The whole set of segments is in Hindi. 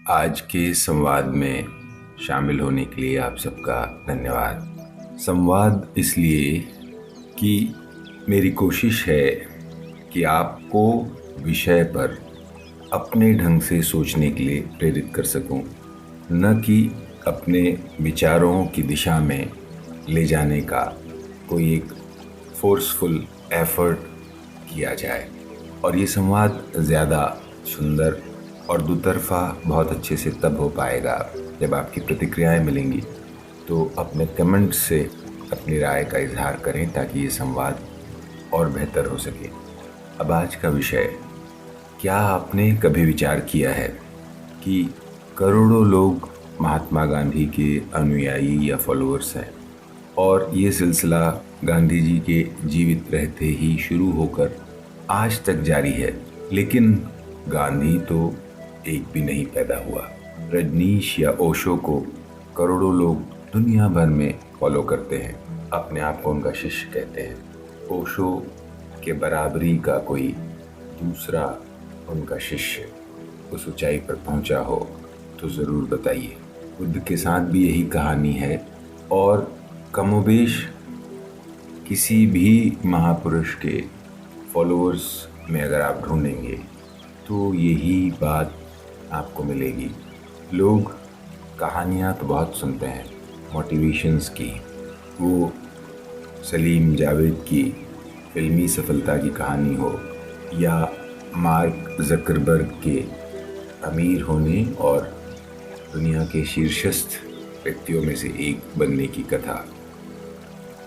आज के संवाद में शामिल होने के लिए आप सबका धन्यवाद। संवाद इसलिए कि मेरी कोशिश है कि आपको विषय पर अपने ढंग से सोचने के लिए प्रेरित कर सकूं, न कि अपने विचारों की दिशा में ले जाने का कोई एक फोर्सफुल एफर्ट किया जाए। और ये संवाद ज़्यादा सुंदर और दुतरफा बहुत अच्छे से तब हो पाएगा जब आपकी प्रतिक्रियाएं मिलेंगी। तो अपने कमेंट से अपनी राय का इजहार करें ताकि ये संवाद और बेहतर हो सके। अब आज का विषय, क्या आपने कभी विचार किया है कि करोड़ों लोग महात्मा गांधी के अनुयायी या फॉलोअर्स हैं और ये सिलसिला गांधी जी के जीवित रहते ही शुरू होकर आज तक जारी है, लेकिन गांधी तो एक भी नहीं पैदा हुआ। रजनीश या ओशो को करोड़ों लोग दुनिया भर में फॉलो करते हैं, अपने आप को उनका शिष्य कहते हैं। ओशो के बराबरी का कोई दूसरा उनका शिष्य उस ऊंचाई पर पहुंचा हो तो ज़रूर बताइए। बुद्ध के साथ भी यही कहानी है और कमोबेश किसी भी महापुरुष के फॉलोअर्स में अगर आप ढूंढेंगे तो यही बात आपको मिलेगी। लोग कहानियाँ तो बहुत सुनते हैं मोटिवेशंस की, वो सलीम जावेद की फिल्मी सफलता की कहानी हो या मार्क ज़करबर्ग के अमीर होने और दुनिया के शीर्षस्थ व्यक्तियों में से एक बनने की कथा।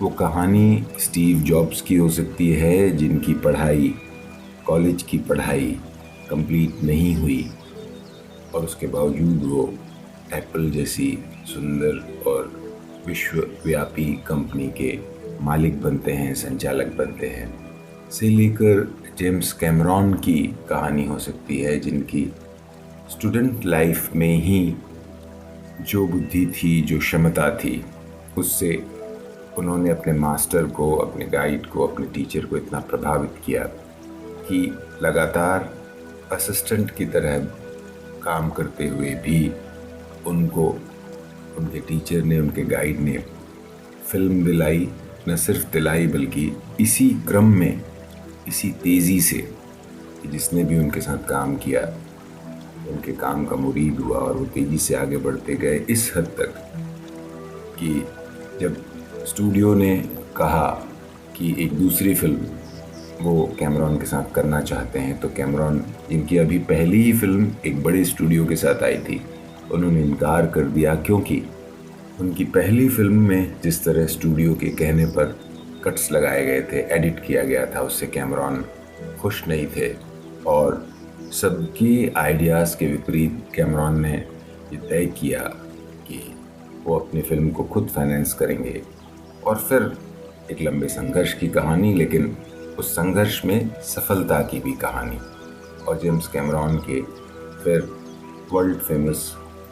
वो कहानी स्टीव जॉब्स की हो सकती है, जिनकी पढ़ाई, कॉलेज की पढ़ाई कंप्लीट नहीं हुई और उसके बावजूद वो एप्पल जैसी सुंदर और विश्वव्यापी कंपनी के मालिक बनते हैं, संचालक बनते हैं। से लेकर जेम्स कैमरॉन की कहानी हो सकती है, जिनकी स्टूडेंट लाइफ में ही जो बुद्धि थी, जो क्षमता थी, उससे उन्होंने अपने मास्टर को, अपने गाइड को, अपने टीचर को इतना प्रभावित किया कि लगातार असिस्टेंट की तरह काम करते हुए भी उनको उनके टीचर ने, उनके गाइड ने फिल्म दिलाई। न सिर्फ दिलाई बल्कि इसी क्रम में, इसी तेज़ी से कि जिसने भी उनके साथ काम किया उनके काम का मुरीद हुआ और वो तेज़ी से आगे बढ़ते गए, इस हद तक कि जब स्टूडियो ने कहा कि एक दूसरी फिल्म वो कैमरॉन के साथ करना चाहते हैं, तो कैमरॉन, जिनकी अभी पहली ही फिल्म एक बड़े स्टूडियो के साथ आई थी, उन्होंने इनकार कर दिया, क्योंकि उनकी पहली फिल्म में जिस तरह स्टूडियो के कहने पर कट्स लगाए गए थे, एडिट किया गया था, उससे कैमरॉन खुश नहीं थे और सबके आइडियाज़ के विपरीत कैमरॉन ने ये तय किया कि वो अपनी फिल्म को खुद फाइनेंस करेंगे। और फिर एक लंबे संघर्ष की कहानी, लेकिन उस संघर्ष में सफलता की भी कहानी, और जेम्स कैमरॉन के फिर वर्ल्ड फेमस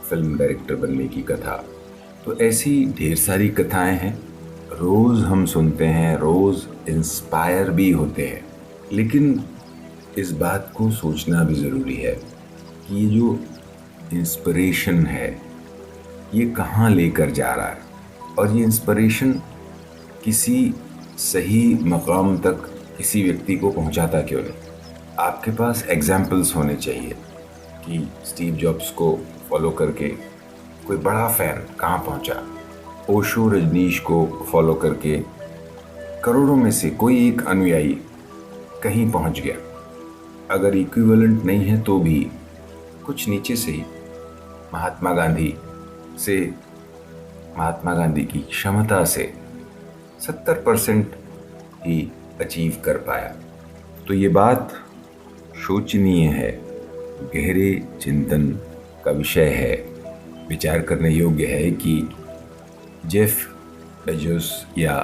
फिल्म डायरेक्टर बनने की कथा। तो ऐसी ढेर सारी कथाएं हैं, रोज़ हम सुनते हैं, रोज़ इंस्पायर भी होते हैं, लेकिन इस बात को सोचना भी ज़रूरी है कि ये जो इंस्पिरेशन है ये कहाँ लेकर जा रहा है, और ये इंस्पिरेशन किसी सही मकाम तक किसी व्यक्ति को पहुंचाता क्यों नहीं। आपके पास एग्जाम्पल्स होने चाहिए कि स्टीव जॉब्स को फॉलो करके कोई बड़ा फ़ैन कहाँ पहुंचा, ओशो रजनीश को फॉलो करके करोड़ों में से कोई एक अनुयायी कहीं पहुंच गया। अगर इक्विवेलेंट नहीं है तो भी कुछ नीचे से ही महात्मा गांधी की क्षमता से 70% ही अचीव कर पाया। तो ये बात शोचनीय है, गहरे चिंतन का विषय है, विचार करने योग्य है कि जेफ बेजोस या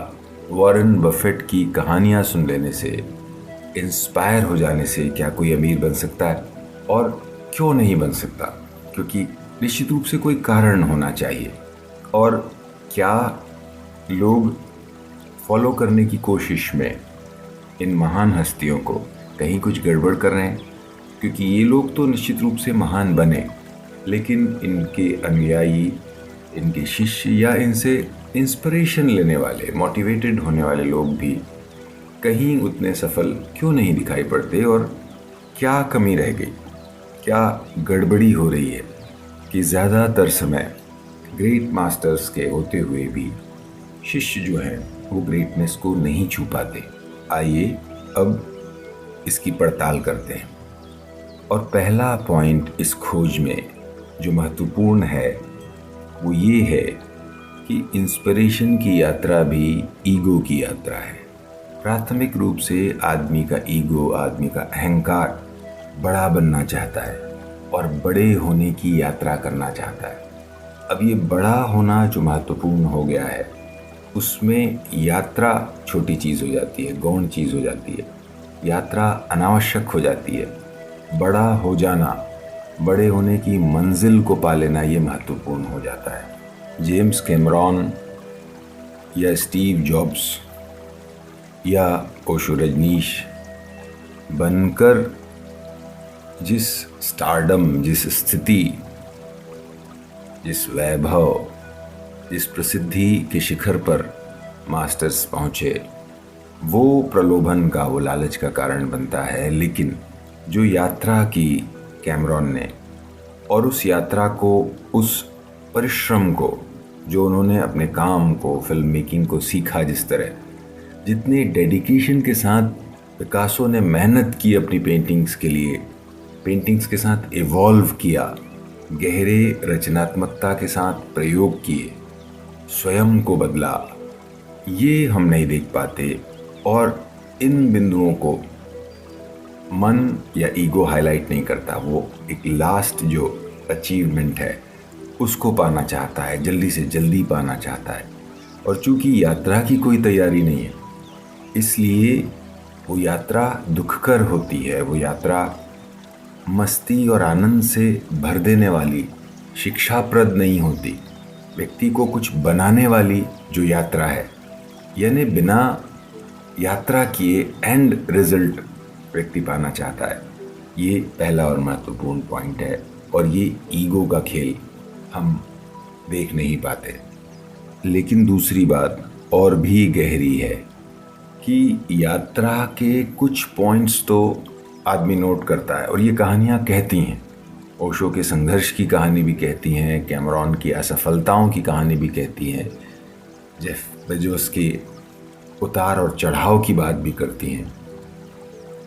वॉरेन बफेट की कहानियाँ सुन लेने से, इंस्पायर हो जाने से क्या कोई अमीर बन सकता है, और क्यों नहीं बन सकता? क्योंकि निश्चित रूप से कोई कारण होना चाहिए। और क्या लोग फॉलो करने की कोशिश में इन महान हस्तियों को कहीं कुछ गड़बड़ कर रहे हैं? क्योंकि ये लोग तो निश्चित रूप से महान बने, लेकिन इनके अनुयायी, इनके शिष्य या इनसे इंस्पिरेशन लेने वाले, मोटिवेटेड होने वाले लोग भी कहीं उतने सफल क्यों नहीं दिखाई पड़ते? और क्या कमी रह गई, क्या गड़बड़ी हो रही है कि ज़्यादातर समय ग्रेट मास्टर्स के होते हुए भी शिष्य जो हैं वो ग्रेटनेस को नहीं छू पाते? आइए अब इसकी पड़ताल करते हैं। और पहला पॉइंट इस खोज में जो महत्वपूर्ण है वो ये है कि इंस्पिरेशन की यात्रा भी ईगो की यात्रा है। प्राथमिक रूप से आदमी का ईगो, आदमी का अहंकार बड़ा बनना चाहता है और बड़े होने की यात्रा करना चाहता है। अब ये बड़ा होना जो महत्वपूर्ण हो गया है, उसमें यात्रा छोटी चीज़ हो जाती है, गौण चीज़ हो जाती है, यात्रा अनावश्यक हो जाती है। बड़ा हो जाना, बड़े होने की मंजिल को पा लेना, ये महत्वपूर्ण हो जाता है। जेम्स कैमरॉन या स्टीव जॉब्स या ओशो रजनीश बनकर जिस स्टारडम, जिस स्थिति, जिस वैभव, जिस प्रसिद्धि के शिखर पर मास्टर्स पहुँचे, वो प्रलोभन का, वो लालच का कारण बनता है। लेकिन जो यात्रा की कैमरॉन ने, और उस यात्रा को, उस परिश्रम को, जो उन्होंने अपने काम को, फिल्म मेकिंग को सीखा, जिस तरह, जितने डेडिकेशन के साथ पिकासो ने मेहनत की अपनी पेंटिंग्स के लिए, पेंटिंग्स के साथ इवॉल्व किया, गहरे रचनात्मकता के साथ प्रयोग किए, स्वयं को बदला, ये हम नहीं देख पाते। और इन बिंदुओं को मन या ईगो हाईलाइट नहीं करता। वो एक लास्ट जो अचीवमेंट है उसको पाना चाहता है, जल्दी से जल्दी पाना चाहता है। और चूंकि यात्रा की कोई तैयारी नहीं है, इसलिए वो यात्रा दुखकर होती है। वो यात्रा मस्ती और आनंद से भर देने वाली, शिक्षाप्रद नहीं होती। व्यक्ति को कुछ बनाने वाली जो यात्रा है, यानी बिना यात्रा किए एंड रिजल्ट व्यक्ति पाना चाहता है। ये पहला और महत्वपूर्ण पॉइंट है। और ये ईगो का खेल हम देख नहीं पाते। लेकिन दूसरी बात और भी गहरी है कि यात्रा के कुछ पॉइंट्स तो आदमी नोट करता है और ये कहानियाँ कहती हैं। ओशो के संघर्ष की कहानी भी कहती हैं, कैमरॉन की असफलताओं की कहानी भी कहती हैं, जेफ बेजोस के उतार और चढ़ाव की बात भी करती हैं।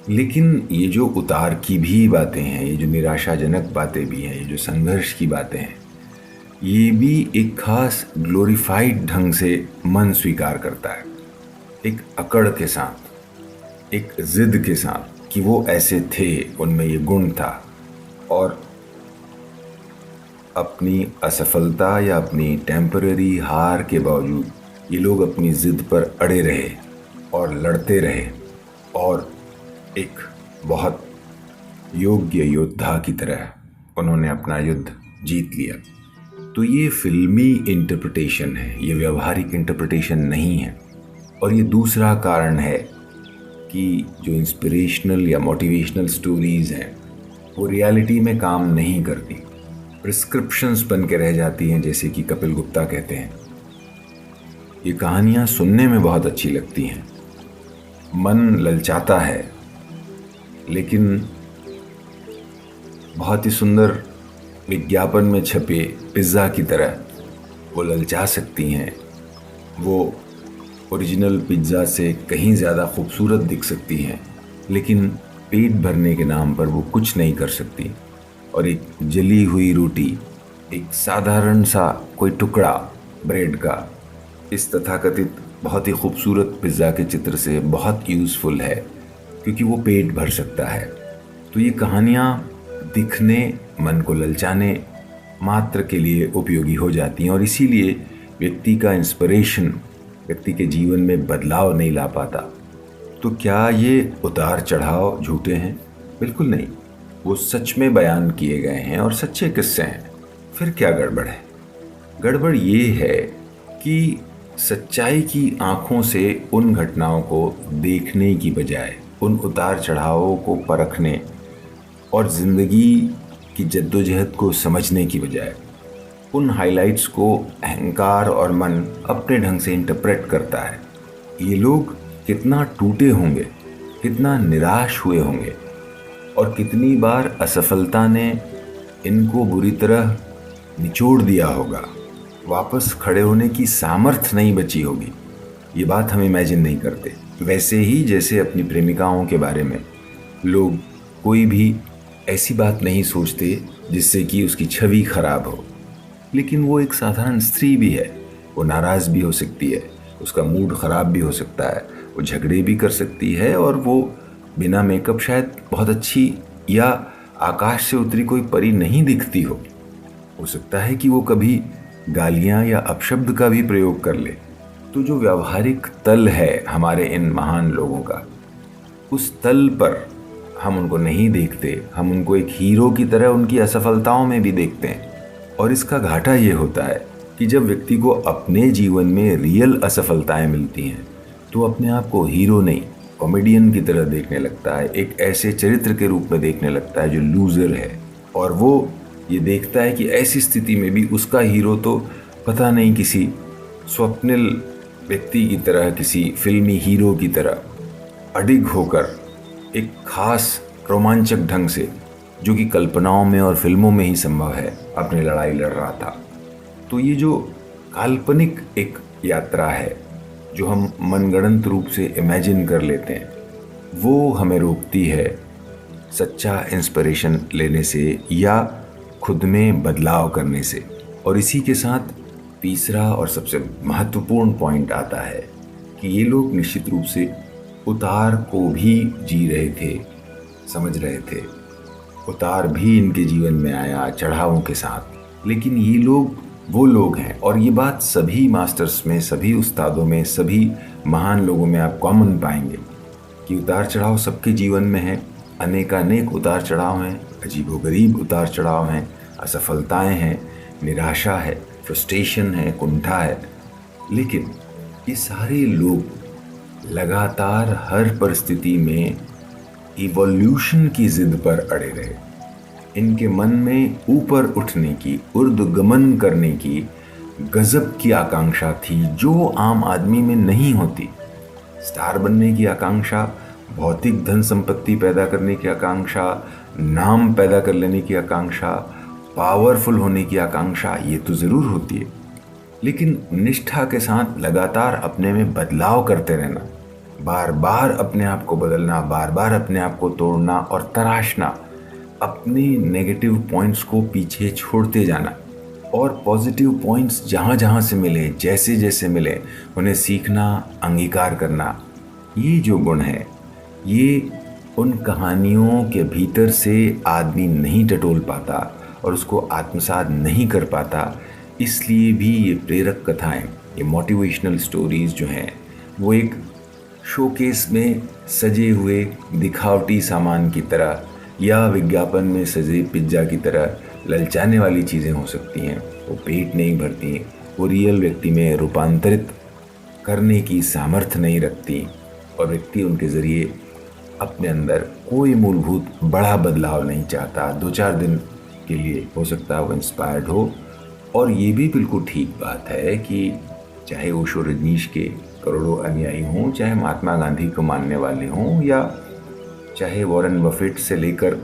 लेकिन ये जो उतार की भी बातें हैं, ये जो निराशाजनक बातें भी हैं, ये जो संघर्ष की बातें हैं, ये भी एक खास ग्लोरीफाइड ढंग से मन स्वीकार करता है, एक अकड़ के साथ, एक जिद के साथ कि वो ऐसे थे, उनमें ये गुण था। और अपनी असफलता या अपनी टेम्पररी हार के बावजूद ये लोग अपनी जिद पर अड़े रहे और लड़ते रहे और एक बहुत योग्य योद्धा की तरह उन्होंने अपना युद्ध जीत लिया। तो ये फिल्मी इंटरप्रिटेशन है, ये व्यवहारिक इंटरप्रिटेशन नहीं है। और ये दूसरा कारण है कि जो इंस्पिरेशनल या मोटिवेशनल स्टोरीज़ हैं वो रियलिटी में काम नहीं करती, प्रिस्क्रिप्शंस बन के रह जाती हैं, जैसे कि कपिल गुप्ता कहते हैं। ये कहानियाँ सुनने में बहुत अच्छी लगती हैं, मन ललचाता है, लेकिन बहुत ही सुंदर विज्ञापन में छपे पिज़्ज़ा की तरह वो ललचा सकती हैं। वो ओरिजिनल पिज़्ज़ा से कहीं ज़्यादा खूबसूरत दिख सकती हैं, लेकिन पेट भरने के नाम पर वो कुछ नहीं कर सकती। और एक जली हुई रोटी, एक साधारण सा कोई टुकड़ा ब्रेड का, इस तथाकथित बहुत ही खूबसूरत पिज़्ज़ा के चित्र से बहुत यूज़फुल है, क्योंकि वो पेट भर सकता है। तो ये कहानियाँ दिखने, मन को ललचाने मात्र के लिए उपयोगी हो जाती हैं और इसीलिए व्यक्ति का इंस्पिरेशन, व्यक्ति के जीवन में बदलाव नहीं ला पाता। तो क्या ये उतार चढ़ाव झूठे हैं? बिल्कुल नहीं, वो सच में बयान किए गए हैं और सच्चे किस्से हैं। फिर क्या गड़बड़ है? गड़बड़ ये है कि सच्चाई की आंखों से उन घटनाओं को देखने की बजाय उन उतार चढ़ावों को परखने और ज़िंदगी की जद्दोजहद को समझने की बजाय उन हाइलाइट्स को अहंकार और मन अपने ढंग से इंटरप्रेट करता है। ये लोग कितना टूटे होंगे, कितना निराश हुए होंगे, और कितनी बार असफलता ने इनको बुरी तरह निचोड़ दिया होगा। वापस खड़े होने की सामर्थ्य नहीं बची होगी। ये बात हम इमेजिन नहीं करते। वैसे ही जैसे अपनी प्रेमिकाओं के बारे में लोग कोई भी ऐसी बात नहीं सोचते जिससे कि उसकी छवि खराब हो, लेकिन वो एक साधारण स्त्री भी है, वो नाराज़ भी हो सकती है, उसका मूड ख़राब भी हो सकता है, वो झगड़े भी कर सकती है, और वो बिना मेकअप शायद बहुत अच्छी या आकाश से उतरी कोई परी नहीं दिखती हो सकता है कि वो कभी गालियाँ या अपशब्द का भी प्रयोग कर ले। तो जो व्यावहारिक तल है हमारे इन महान लोगों का, उस तल पर हम उनको नहीं देखते, हम उनको एक हीरो की तरह उनकी असफलताओं में भी देखते हैं। और इसका घाटा ये होता है कि जब व्यक्ति को अपने जीवन में रियल असफलताएं मिलती हैं तो अपने आप को हीरो नहीं, कॉमेडियन की तरह देखने लगता है, एक ऐसे चरित्र के रूप में देखने लगता है जो लूज़र है। और वो ये देखता है कि ऐसी स्थिति में भी उसका हीरो तो पता नहीं किसी स्वप्निल व्यक्ति की तरह, किसी फिल्मी हीरो की तरह अडिग होकर एक खास रोमांचक ढंग से, जो कि कल्पनाओं में और फिल्मों में ही संभव है, अपनी लड़ाई लड़ रहा था। तो ये जो काल्पनिक एक यात्रा है जो हम मनगढ़ंत रूप से इमेजिन कर लेते हैं, वो हमें रोकती है सच्चा इंस्पिरेशन लेने से या खुद में बदलाव करने से। और इसी के साथ तीसरा और सबसे महत्वपूर्ण पॉइंट आता है कि ये लोग निश्चित रूप से उतार को भी जी रहे थे, समझ रहे थे। उतार भी इनके जीवन में आया चढ़ावों के साथ, लेकिन ये लोग वो लोग हैं, और ये बात सभी मास्टर्स में, सभी उस्तादों में, सभी महान लोगों में आप कॉमन पाएंगे कि उतार चढ़ाव सबके जीवन में है। अनेकानेक उतार चढ़ाव हैं, अजीबोगरीब उतार चढ़ाव हैं, असफलताएं हैं, निराशा है, फ्रस्ट्रेशन है, कुंठा है। लेकिन ये सारे लोग लगातार हर परिस्थिति में इवोल्यूशन की जिद पर अड़े रहे। इनके मन में ऊपर उठने की, ऊर्ध्वगमन करने की गजब की आकांक्षा थी जो आम आदमी में नहीं होती। स्टार बनने की आकांक्षा, भौतिक धन संपत्ति पैदा करने की आकांक्षा, नाम पैदा कर लेने की आकांक्षा, पावरफुल होने की आकांक्षा, ये तो ज़रूर होती है, लेकिन निष्ठा के साथ लगातार अपने में बदलाव करते रहना, बार बार अपने आप को बदलना, बार बार अपने आप को तोड़ना और तराशना, अपने नेगेटिव पॉइंट्स को पीछे छोड़ते जाना और पॉजिटिव पॉइंट्स जहाँ जहाँ से मिले, जैसे जैसे मिले, उन्हें सीखना, अंगीकार करना। ये जो गुण है, ये उन कहानियों के भीतर से आदमी नहीं टटोल पाता और उसको आत्मसात नहीं कर पाता। इसलिए भी ये प्रेरक कथाएं, ये मोटिवेशनल स्टोरीज़ जो हैं, वो एक शोकेस में सजे हुए दिखावटी सामान की तरह या विज्ञापन में सजे पिज्ज़ा की तरह ललचाने वाली चीज़ें हो सकती हैं। वो पेट नहीं भरती, वो रियल व्यक्ति में रूपांतरित करने की सामर्थ्य नहीं रखती, और व्यक्ति उनके ज़रिए अपने अंदर कोई मूलभूत बड़ा बदलाव नहीं चाहता। 2-4 दिन के लिए हो सकता है वो इंस्पायर्ड हो। और ये भी बिल्कुल ठीक बात है कि चाहे ओशो रजनीश के करोड़ों अनुयायी हों, चाहे महात्मा गांधी को मानने वाले हों, या चाहे वॉरेन बफेट से लेकर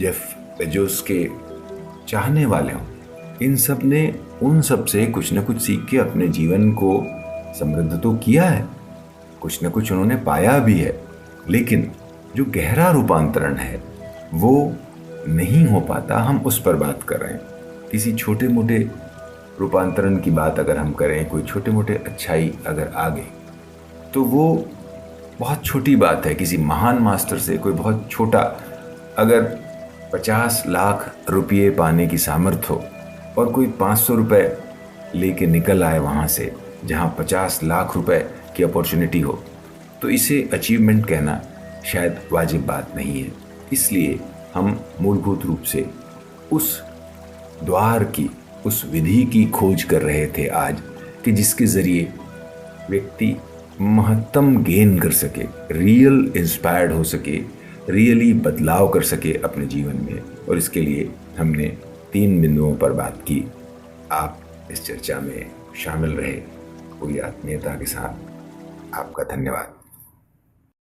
जेफ बेजोस के चाहने वाले हों, इन सब ने उन सब से कुछ न कुछ सीख के अपने जीवन को समृद्ध तो किया है, कुछ न कुछ उन्होंने पाया भी है। लेकिन जो गहरा रूपांतरण है वो नहीं हो पाता। हम उस पर बात कर रहे हैं। किसी छोटे मोटे रूपांतरण की बात अगर हम करें, कोई छोटे मोटे अच्छाई अगर आ गई, तो वो बहुत छोटी बात है। किसी महान मास्टर से कोई बहुत छोटा अगर 50 लाख रुपये पाने की सामर्थ्य हो और कोई 500 रुपये लेके निकल आए वहाँ से जहाँ 50 लाख रुपए की अपॉर्चुनिटी हो, तो इसे अचीवमेंट कहना शायद वाजिब बात नहीं है। इसलिए हम मूलभूत रूप से उस द्वार की, उस विधि की खोज कर रहे थे आज, कि जिसके ज़रिए व्यक्ति महत्तम गेन कर सके, रियल इंस्पायर्ड हो सके, रियली बदलाव कर सके अपने जीवन में। और इसके लिए हमने 3 बिंदुओं पर बात की। आप इस चर्चा में शामिल रहे पूरी आत्मीयता के साथ। आपका धन्यवाद।